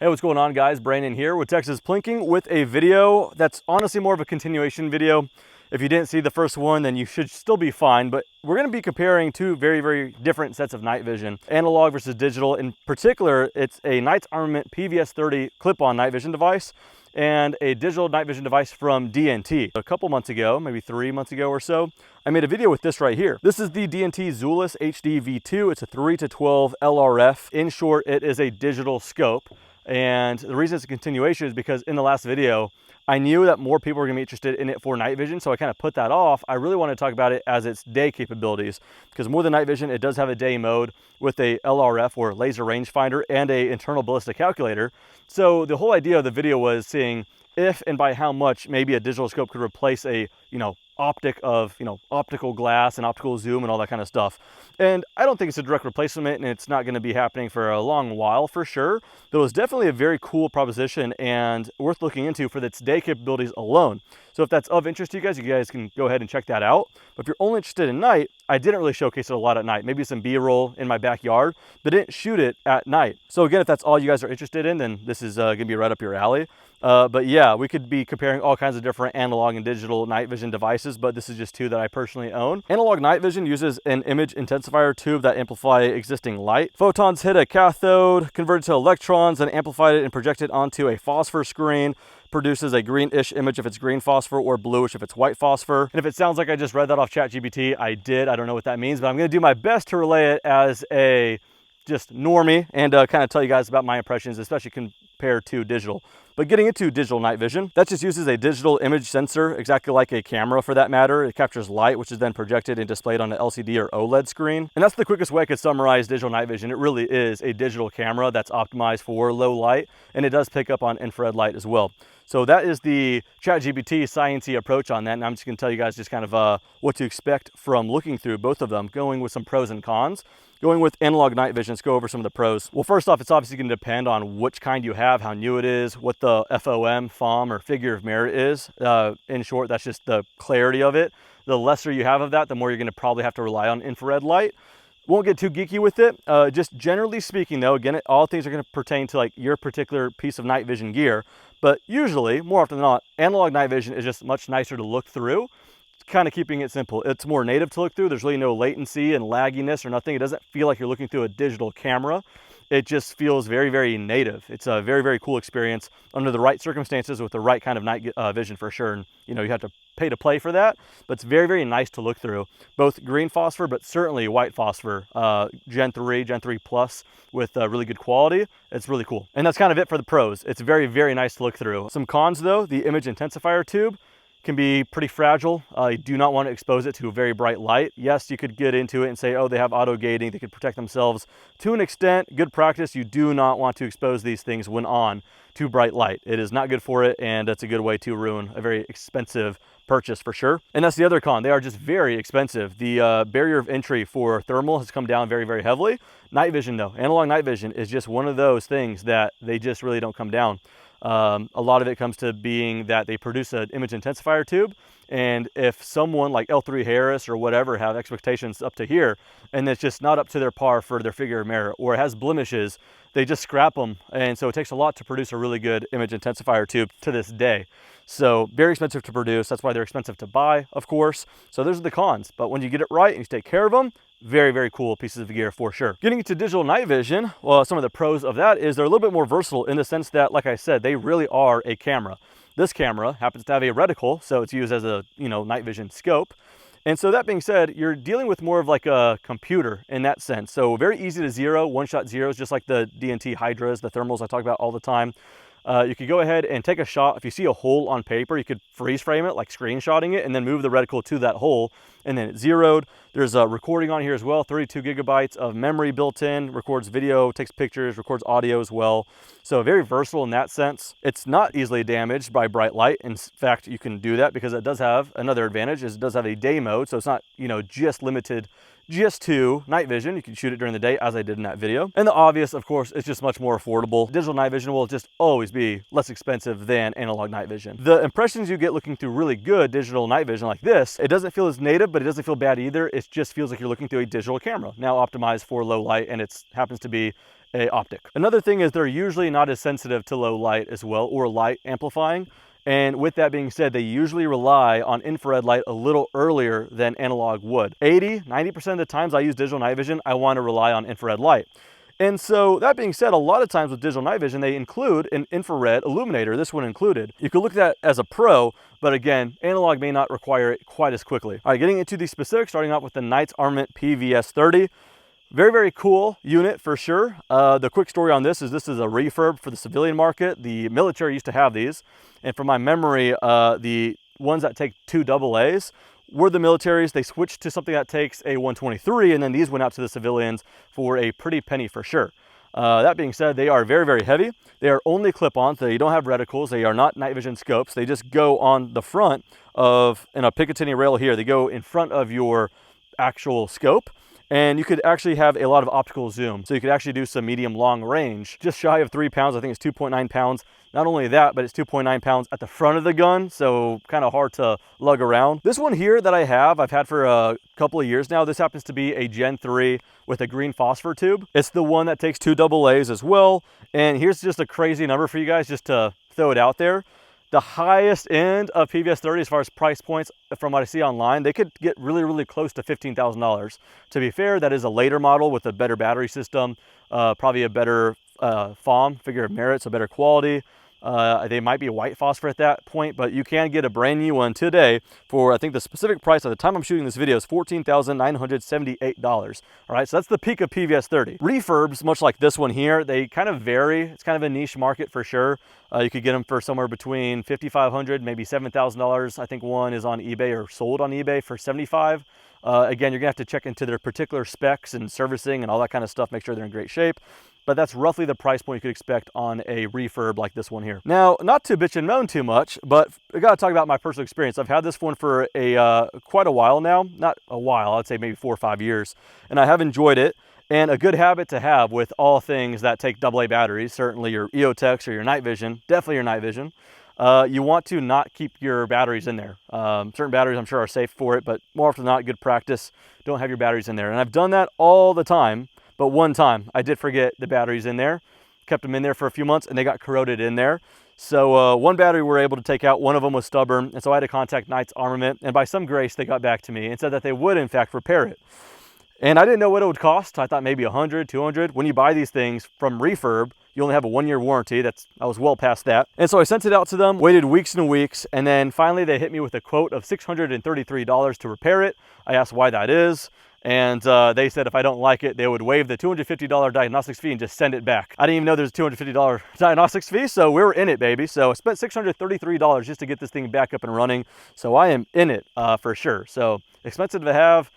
Hey, what's going on, guys? Brandon here with Texas Plinking with a video that's honestly more of a continuation video. If you didn't see the first one, then you should still be fine, but we're going to be comparing two very different sets of night vision, analog versus digital. In particular, it's a Knights Armament PVS-30 clip-on night vision device and a digital night vision device from D&T. A couple months ago, maybe 3 months ago or so, I made a video with this right here. This is the D&T Zulus HD V2. It's a 3-to-12 LRF. In short, it is a digital scope. And the reason it's a continuation is because in the last video, I knew that more people were gonna be interested in it for night vision, so I kind of put that off. I really want to talk about it as its day capabilities, because more than night vision, it does have a day mode with a LRF or laser rangefinder and a internal ballistic calculator. So the whole idea of the video was seeing if and by how much maybe a digital scope could replace a, optical glass and optical zoom and all that kind of stuff. And I don't think it's a direct replacement, and it's not going to be happening for a long while for sure. But it was definitely a very cool proposition and worth looking into for its day capabilities alone. So if that's of interest to you guys can go ahead and check that out. But if you're only interested in night, I didn't really showcase it a lot at night. Maybe some B-roll in my backyard, but didn't shoot it at night. So again, if that's all you guys are interested in, then this is going to be right up your alley. But yeah, we could be comparing all kinds of different analog and digital night vision devices, but this is just two that I personally own. Analog night vision uses an image intensifier tube that amplify existing light. Photons hit a cathode, converted to electrons, and amplified it and projected onto a phosphor screen. Produces a greenish image if it's green phosphor or bluish if it's white phosphor. And if it sounds like I just read that off ChatGPT, I did. I don't know what that means, but I'm going to do my best to relay it as a just normie and kind of tell you guys about my impressions, especially compared to digital. But getting into digital night vision, that just uses a digital image sensor, exactly like a camera for that matter. It captures light, which is then projected and displayed on an LCD or OLED screen. And that's the quickest way I could summarize digital night vision. It really is a digital camera that's optimized for low light, and it does pick up on infrared light as well. So that is the ChatGPT sciencey approach on that, and I'm just going to tell you guys just kind of what to expect from looking through both of them, going with some pros and cons. Going with analog night vision, let's go over some of the pros. Well, first off, it's obviously going to depend on which kind you have, how new it is, what the FOM or figure of merit is. In short, that's just the clarity of it. The lesser you have of that, the more you're going to probably have to rely on infrared light. Won't get too geeky with it. Just generally speaking though, again, all things are going to pertain to like your particular piece of night vision gear. But usually, more often than not, analog night vision is just much nicer to look through. Kind of keeping it simple. It's more native to look through. There's really no latency and lagginess or nothing. It doesn't feel like you're looking through a digital camera. It just feels very native. It's a very cool experience under the right circumstances with the right kind of night vision for sure. And you have to pay to play for that, but it's very nice to look through. Both green phosphor, but certainly white phosphor, Gen 3 Plus with really good quality. It's really cool. And that's kind of it for the pros. It's very nice to look through. Some cons though, the image intensifier tube can be pretty fragile. You do not want to expose it to a very bright light. Yes, you could get into it and say, oh, they have auto gating, they could protect themselves to an extent. Good practice. You do not want to expose these things when on to bright light. It is not good for it, and that's a good way to ruin a very expensive purchase for sure. And that's the other con. They are just very expensive. The barrier of entry for thermal has come down very heavily. Night vision though, analog night vision is just one of those things that they just really don't come down. A lot of it comes to being that they produce an image intensifier tube, and if someone like L3 Harris or whatever have expectations up to here and it's just not up to their par for their figure of merit, or it has blemishes, they just scrap them. And so it takes a lot to produce a really good image intensifier tube to this day. So very expensive to produce. That's why they're expensive to buy, of course. So those are the cons, but when you get it right and you take care of them, very cool pieces of gear for sure. Getting into digital night vision, well, some of the pros of that is they're a little bit more versatile in the sense that, like I said, they really are a camera. This camera happens to have a reticle, so it's used as a night vision scope. And so that being said, you're dealing with more of like a computer in that sense. So very easy to zero, one-shot zeros, just like the D&T Hydras, the thermals I talk about all the time. You could go ahead and take a shot. If you see a hole on paper, you could freeze frame it, like screenshotting it, and then move the reticle to that hole, and then it's zeroed. There's a recording on here as well, 32 gigabytes of memory built in, records video, takes pictures, records audio as well. So very versatile in that sense. It's not easily damaged by bright light. In fact, you can do that because it does have another advantage, is it does have a day mode, so it's not, just limited just to night vision. You can shoot it during the day, as I did in that video. And the obvious, of course, it's just much more affordable. Digital night vision will just always be less expensive than analog night vision. The impressions you get looking through really good digital night vision like this, it doesn't feel as native, but it doesn't feel bad either. It just feels like you're looking through a digital camera, now optimized for low light, and it happens to be a optic. Another thing is they're usually not as sensitive to low light as well, or light amplifying. And with that being said, they usually rely on infrared light a little earlier than analog would. 80–90% of the times I use digital night vision, I want to rely on infrared light. And so that being said, a lot of times with digital night vision, they include an infrared illuminator, this one included. You could look at that as a pro, but again, analog may not require it quite as quickly. All right, getting into the specifics, starting off with the Knights Armament PVS-30. Very, very cool unit for sure. The quick story on this is a refurb for the civilian market. The military used to have these. And from my memory, the ones that take 2 AA's were the militaries. They switched to something that takes a 123, and then these went out to the civilians for a pretty penny for sure. That being said, they are very, very heavy. They are only clip-on, so you don't have reticles. They are not night vision scopes. They just go on the front of, in a Picatinny rail here, they go in front of your actual scope. And you could actually have a lot of optical zoom. So you could actually do some medium long range. Just shy of 3 pounds, I think it's 2.9 pounds. Not only that, but it's 2.9 pounds at the front of the gun, so kind of hard to lug around. This one here that I've had for a couple of years now. This happens to be a Gen 3 with a green phosphor tube. It's the one that takes 2 AA's as well. And here's just a crazy number for you guys, just to throw it out there. The highest end of PVS-30 as far as price points, from what I see online, they could get really, really close to $15,000. To be fair, that is a later model with a better battery system, probably a better FOM, figure of merit, so better quality. They might be white phosphor at that point, but you can get a brand new one today for, I think the specific price at the time I'm shooting this video is $14,978. All right, so that's the peak of PVS-30. Refurbs, much like this one here, they kind of vary. It's kind of a niche market for sure. You could get them for somewhere between $5,500, maybe $7,000. I think one is on eBay or sold on eBay for $75,000. Again, you're gonna have to check into their particular specs and servicing and all that kind of stuff, make sure they're in great shape. But that's roughly the price point you could expect on a refurb like this one here. Now, not to bitch and moan too much, but I gotta talk about my personal experience. I've had this one for quite a while now. Not a while, I'd say maybe 4 or 5 years. And I have enjoyed it. And a good habit to have with all things that take AA batteries, certainly your EOTechs or your night vision, definitely your night vision. You want to not keep your batteries in there. Certain batteries I'm sure are safe for it, but more often than not, good practice, don't have your batteries in there. And I've done that all the time. But one time I did forget the batteries in there, kept them in there for a few months and they got corroded in there. So one battery we were able to take out, one of them was stubborn. And so I had to contact Knights Armament, and by some grace, they got back to me and said that they would in fact repair it. And I didn't know what it would cost. I thought maybe 100, 200. When you buy these things from refurb, you only have a 1-year warranty. I was well past that. And so I sent it out to them, waited weeks and weeks, and then finally they hit me with a quote of $633 to repair it. I asked why that is. And they said if I don't like it, they would waive the $250 diagnostics fee and just send it back. I didn't even know there's a $250 diagnostics fee, so we were in it, baby. So I spent $633 just to get this thing back up and running. So I am in it for sure. So expensive to have,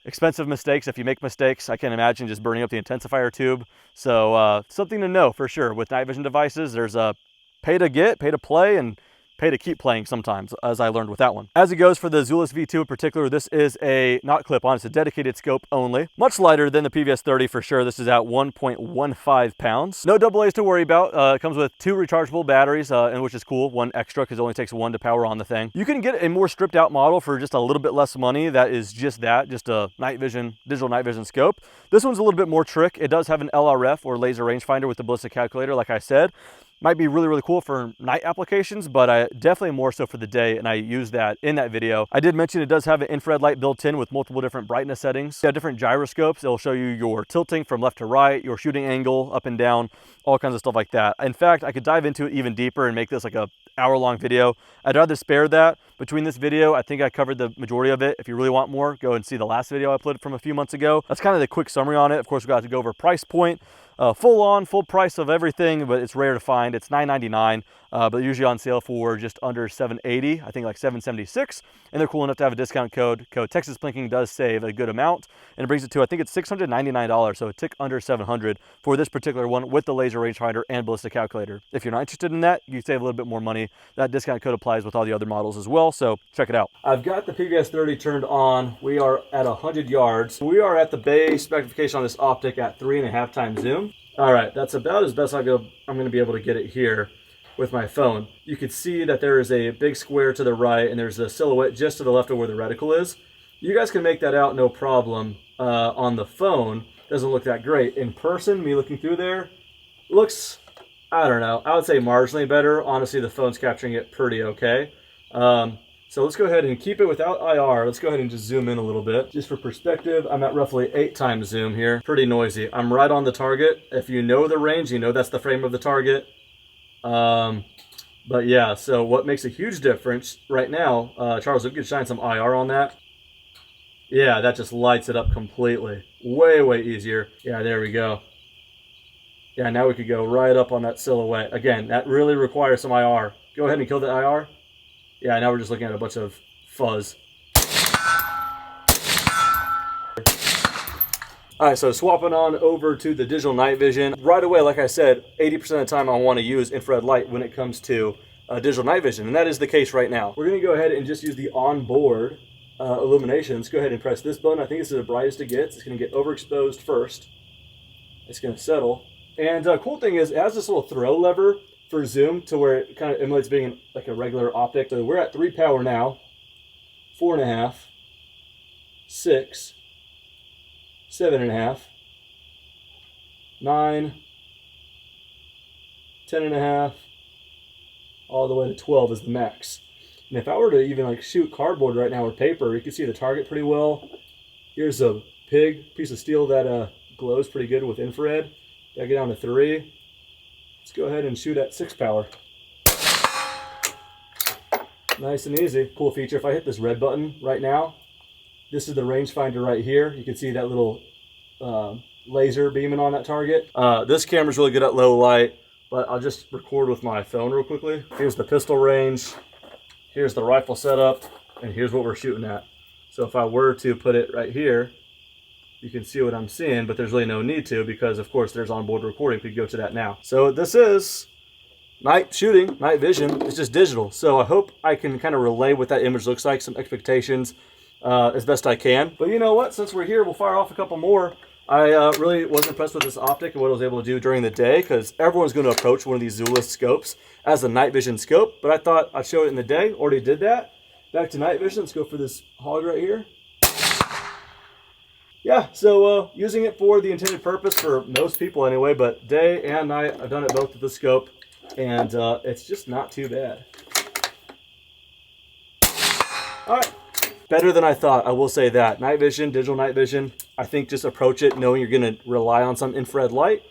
expensive mistakes. If you make mistakes, I can imagine just burning up the intensifier tube. So something to know for sure with night vision devices. There's a pay to get, pay to play, and pay to keep playing sometimes, as I learned with that one. As it goes for the Zulus V2 in particular, this is not clip-on, it's a dedicated scope only. Much lighter than the PVS-30 for sure. This is at 1.15 pounds. No AA's to worry about. It comes with 2 rechargeable batteries, and which is cool, 1 extra because it only takes 1 to power on the thing. You can get a more stripped out model for just a little bit less money that is just that, just a night vision, digital night vision scope. This one's a little bit more trick. It does have an LRF or laser rangefinder with the ballistic calculator, like I said. Might be really, really cool for night applications, but definitely more so for the day, and I use that in that video. I did mention it does have an infrared light built in with multiple different brightness settings. You have different gyroscopes. It'll show you your tilting from left to right, your shooting angle, up and down, all kinds of stuff like that. In fact, I could dive into it even deeper and make this like a hour-long video. I'd rather spare that. Between this video, I think I covered the majority of it. If you really want more, go and see the last video I uploaded from a few months ago. That's kind of the quick summary on it. Of course, we got to go over price point. Full price of everything, but it's rare to find. It's $9.99, but usually on sale for just under $780, I think like $776, and they're cool enough to have a discount code. Code Texas Plinking does save a good amount, and it brings it to, I think it's $699, so a tick under $700 for this particular one with the laser rangefinder and ballistic calculator. If you're not interested in that, you save a little bit more money. That discount code applies with all the other models as well, so check it out. I've got the PVS-30 turned on. We are at 100 yards. We are at the base specification on this optic at 3.5 times zoom. All right, that's about as best I'm going to be able to get it here with my phone. You can see that there is a big square to the right, and there's a silhouette just to the left of where the reticle is. You guys can make that out no problem on the phone. doesn't look that great. In person, me looking through there, looks, I don't know, I would say marginally better. Honestly, the phone's capturing it pretty okay. So let's go ahead and keep it without IR. Let's go ahead and just zoom in a little bit. Just for perspective, I'm at roughly 8 times zoom here. Pretty noisy. I'm right on the target. If you know the range, you know that's the frame of the target. But yeah, so what makes a huge difference right now, Charles, if you could shine some IR on that. Yeah, that just lights it up completely. Way, way easier. Yeah, there we go. Yeah, now we could go right up on that silhouette. Again, that really requires some IR. Go ahead and kill the IR. Yeah, now we're just looking at a bunch of fuzz. All right, so swapping on over to the digital night vision. Right away, like I said, 80% of the time I want to use infrared light when it comes to digital night vision, and that is the case right now. We're gonna go ahead and just use the onboard illumination. Let's go ahead and press this button. I think this is the brightest it gets. It's gonna get overexposed first. It's gonna settle. And cool thing is, it has this little throw lever for zoom to where it kind of emulates being like a regular optic. So we're at 3 power now, 4.5, 6, 7.5, 9, 10.5, all the way to 12 is the max. And if I were to even like shoot cardboard right now or paper, you can see the target pretty well. Here's a pig, piece of steel that glows pretty good with infrared. Gotta get down to 3. Let's go ahead and shoot at 6 power. Nice and easy. Cool feature. If I hit this red button right now, this is the rangefinder right here. You can see that little laser beaming on that target. This camera's really good at low light, but I'll just record with my phone real quickly. Here's the pistol range. Here's the rifle setup, and here's what we're shooting at. So if I were to put it right here, you can see what I'm seeing, but there's really no need to because, of course, there's onboard recording. We could go to that now. So this is night shooting, night vision. It's just digital. So I hope I can kind of relay what that image looks like, some expectations as best I can. But you know what? Since we're here, we'll fire off a couple more. I really was impressed with this optic and what I was able to do during the day because everyone's going to approach one of these Zulus scopes as a night vision scope. But I thought I'd show it in the day. Already did that. Back to night vision. Let's go for this hog right here. Yeah, so using it for the intended purpose for most people anyway, but day and night, I've done it both with the scope, and it's just not too bad. All right, better than I thought, I will say that. Night vision, digital night vision, I think just approach it knowing you're gonna rely on some infrared light.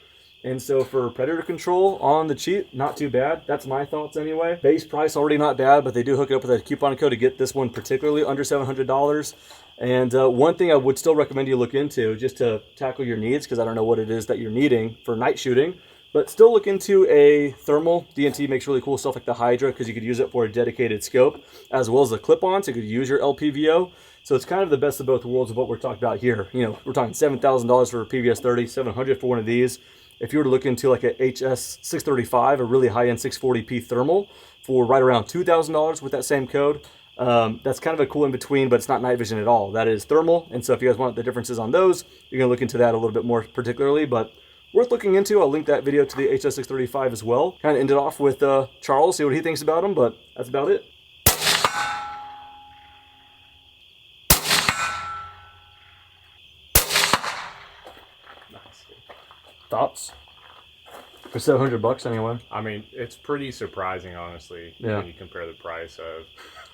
And so for predator control on the cheap, not too bad. That's my thoughts anyway. Base price already not bad, but they do hook it up with a coupon code to get this one particularly under $700. And one thing I would still recommend you look into just to tackle your needs, because I don't know what it is that you're needing for night shooting, but still look into a thermal. DNT makes really cool stuff like the Hydra because you could use it for a dedicated scope, as well as the clip-on, so you could use your LPVO. So it's kind of the best of both worlds of what we're talking about here. You know, we're talking $7,000 for a PVS-30, $700 for one of these. If you were to look into like a HS635, a really high-end 640p thermal for right around $2,000 with that same code, that's kind of a cool in-between, but it's not night vision at all. That is thermal, and so if you guys want the differences on those, you're going to look into that a little bit more particularly, but worth looking into. I'll link that video to the HS635 as well. Kind of ended off with Charles, see what he thinks about them, but that's about it. Thoughts? For $700 anyway. I mean, it's pretty surprising, honestly, when you compare the price of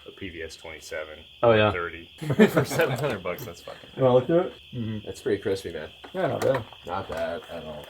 a PVS 27. Oh yeah. 30 for $700. That's fucking. You want to look through it? It's pretty crispy, man. Yeah, not bad. Not bad at all.